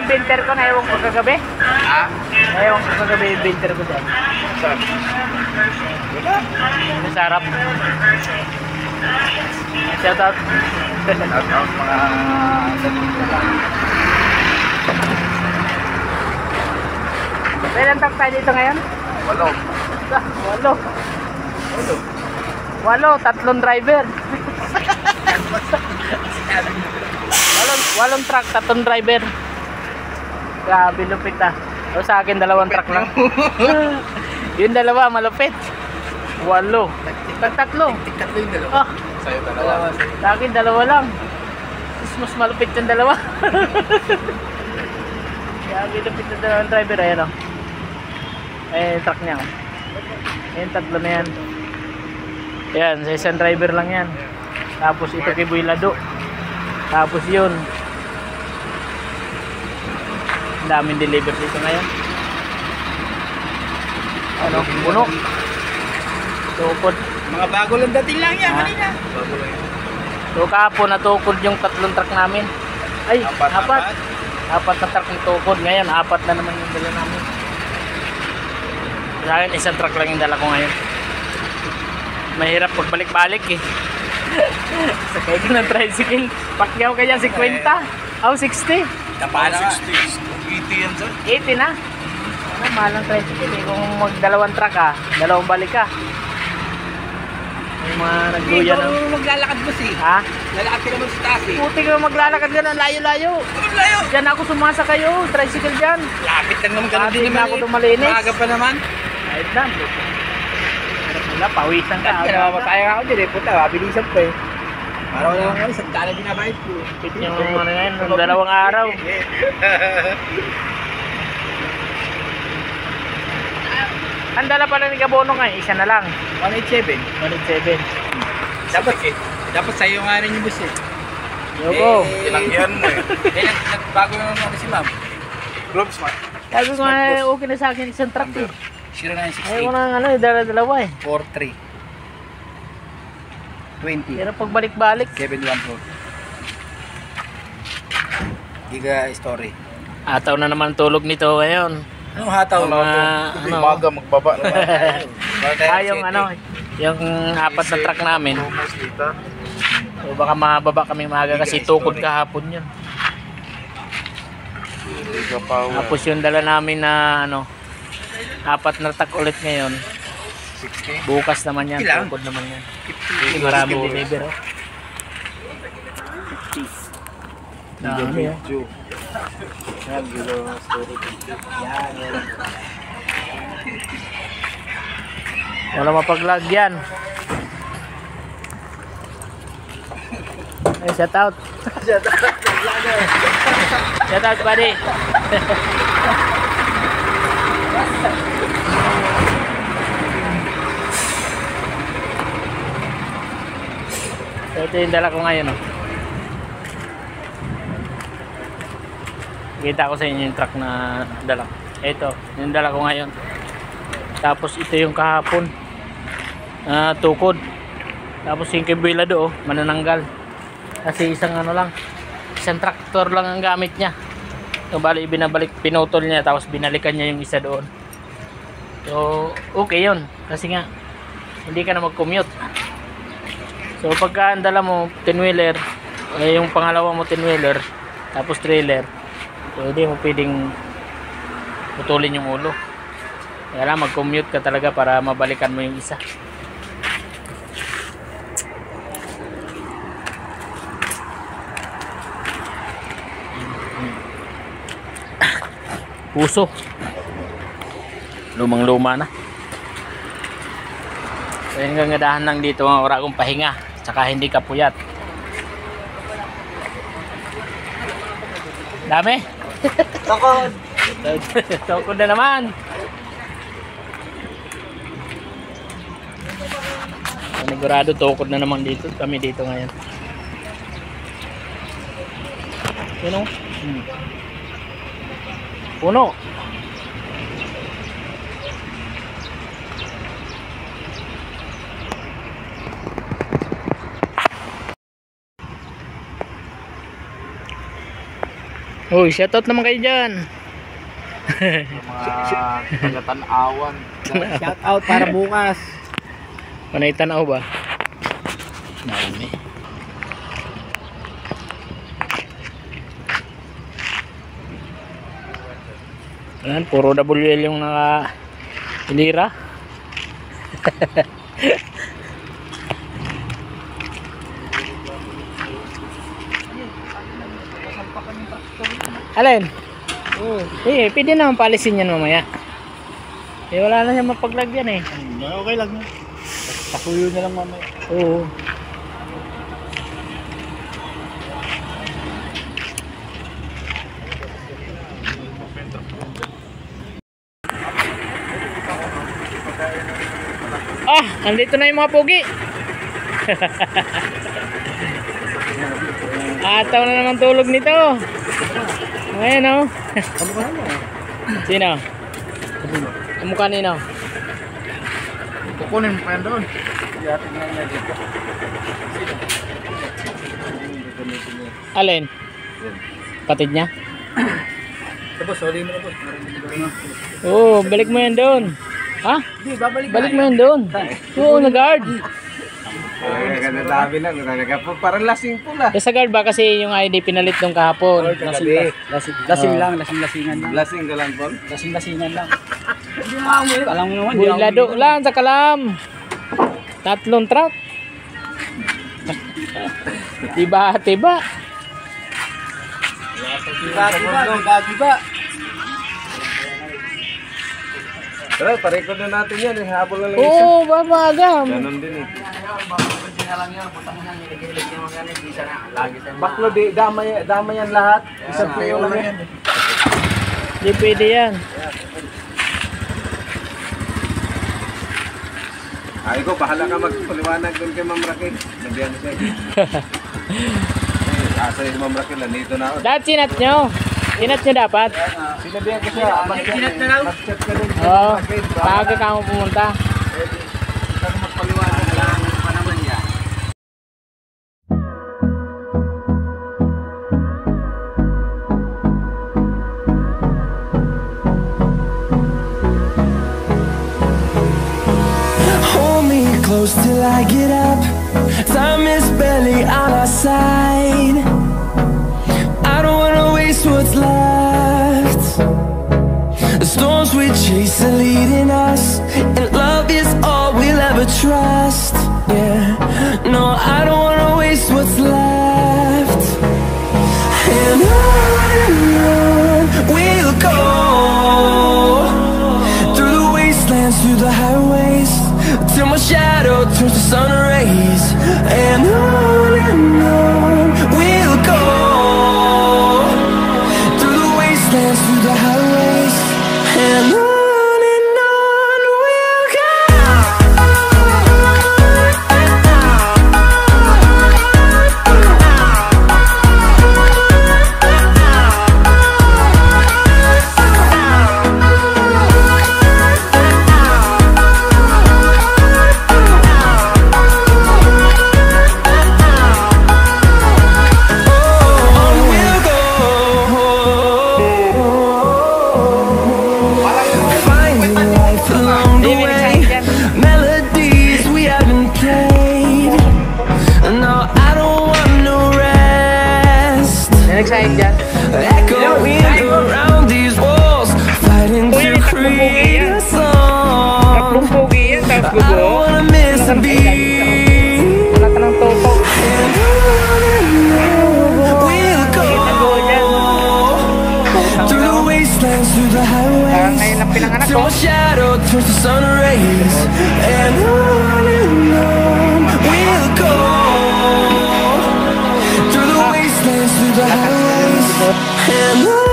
yung binter ko, naiwan ko kagabi. Ha? Naiwan ko kagabi yung binter ko dyan. Saan? Sa harap. Shout out. Shout out mga Kailan truck tayo dito ngayon? 8. 3 driver. Walong truck, 3 driver. Grabe lupit ah. O sa akin 2 truck lang. Yung 2 malupit. 8. Tatlo. Tatlo yung dalawa. Sa'yo dalawa. Sa akin 2 lang. Mas malupit yung 2. Grabe lupit yung 2 driver. Ayan o. Yung truck niya. Yung 3 na yan. Ayan, sa isang driver lang yan. Tapos ito kay Boy Lado. Tapos yun. Ang daming deliver dito ngayon. Ano? Puno. Tukod. Mga bago lang dating lang yan kanina. Bago lang yan. So kahapon natukod yung 3 truck namin. Ay, 4. 4 na truck yung tukod. Ngayon, 4 na naman yung dala namin. Sa akin, isang truck lang yung dala ko ngayon. Mahirap pagbalik-balik eh. Sakay ko ng tricycle. Pakyaw ka dyan, 50. Oh, 60. Tapos 60. 80 yan sir. 80 na. Ano, mahal ng tricycle eh. Kung mag-2 truck ka, 2 balik ka. Yung mga nagduya na. Hindi maglalakad mo si. Ha? Lalakad ka naman sa taas eh. Puti ka maglalakad ka ng layo-layo. Ang layo. Diyan ako sumasa kayo, tricycle dyan. Lapit lang naman ganun din Lapit na naman ako dumalinis. Maaga pa naman. Kahit na. Wala, pawisan ka. Namamataya ako din eh. Puta, mabilisan pa eh. Para wala lang ako, isang tala binabayad ko. Pit yung ano ngayon, 2 araw. Ang dala pala ni Gabono ngayon, isa na lang. 187. 187. Dapat sa'yo nga rin yung bus eh. Yoko. Tinanggihan mo eh. Nagbago naman ako si ma'am. Gloves man. Sabi ko nga, okay na sa akin isang truck eh. 0968. Ayaw ko na ano, dala-dalawa eh. 43. 20. Pero pagbalik-balik. 714. Giga story. Ataw na naman tulog nito ngayon. Anong hataw na ito? Ano? Umaga magbaba naman. Yung ano, yung 4 na truck namin. So baka mababa kami maaga kasi tukod kahapon yun. Tapos yung dala namin na ano, 4 na truck ulit ngayon. 60. Bukas naman yan, Ilang? tukod naman yan. Kasi maraming deliver oh. 50. Dami yan. Yan, gilo story. Yan. Wala mapag-vlog yan. Hey, shout out. Shout out, buddy. So, ito yung dala ko ngayon. Oh. Kita ko sa inyo yung truck na dala. Ito, yung dala ko ngayon. Tapos ito yung kahapon. Tukod. Tapos yung kay Boy Lado, oh, manananggal. Kasi isang ano lang, isang traktor lang ang gamit niya. So bali binabalik, pinutol niya tapos binalikan niya yung isa doon. So okay yun, kasi nga hindi ka na mag-commute. So pagka ang dala mo 10-wheeler, yung pangalawa mo 10-wheeler, tapos trailer, so hindi mo pwedeng putulin yung ulo. Kaya lang mag-commute ka talaga para mabalikan mo yung isa. Puso. Lumang-luma na. So yung gangadahan lang dito mga wala akong pahinga. Tsaka hindi ka puyat. Dami? Takot! Tukod na naman. Sigurado tukod na naman dito. Kami dito ngayon. Yun o. Puno. Uy, shoutout naman kayo dyan. Mga taga-tanawan. Shout out para bukas. Panay tanaw ba? Dami. Ayan, puro WL yung naka hilira. Alin? Eh, pwede naman paalisin yan mamaya. Eh, wala na siya mapaglagyan eh. Okay lang yun. Pakuyo na lang mamaya. Oo. Ah, andito na yung mga pogi. Ataw na naman tulog nito. Ayan o. Sino? Kamukha nino? Kukunin mo pa yan doon. Iyatin na niya dito. Alin? Kapatid niya? Tapos, huli mo na po. Oo, balik mo yan doon. Ha? Hindi, babalik Balik mo yan doon. Oo, nag-guard. Ay, ganda dami lang. Parang lasing po na. Sa guard ba kasi yung ID pinalit nung kahapon? Lasing lang, lasing-lasingan lang. Lasing ka lang, Paul? Lasing-lasingan lang. Hindi nga ako, alam mo naman. Uy, lado lang sa kalam. 3 truck. Tiba. Diba? Tara, parecord na natin yan. Habol na lang isa. Oo, babagam. Ganon din eh. Baklo, dama yan lahat. Isang playo lang yan. Di pwede yan. Ay ko, bahala ka magpaliwanag doon kay Ma'am Raquel. Nandiyan siya. Asa yung Ma'am Raquel, nandito na ako. Dahil sinat nyo. Sinat nyo dapat. Sinabihan ko siya, mag-chat ka lang. Mag-chat ka doon. Oo, maaga ka mo pumunta. Saan magpaliwanag lang pa naman yan. Hold me close till I get up. Time is barely on our side. I don't wanna waste what's left. The storms we chase are leading us, and love is all we'll ever trust. Yeah, no, I don't wanna waste what's left. And on we'll go, through the wastelands, through the highways, till my shadow turns to sun rays. And on we'll go, through the wastelands, through the highways, and on we'll go. Excited dyan. Echoing around these walls, fighting to create a song. Tatlong pogi yan, tapos I don't gugo. wanna miss a beat. Wala ka ng toto. And on we'll go, through the wastelands, through the highways, Ngayon lang pinanganak till ko. my shadow turns to sun rays. And on we'll go, through the wastelands, through the highways, and on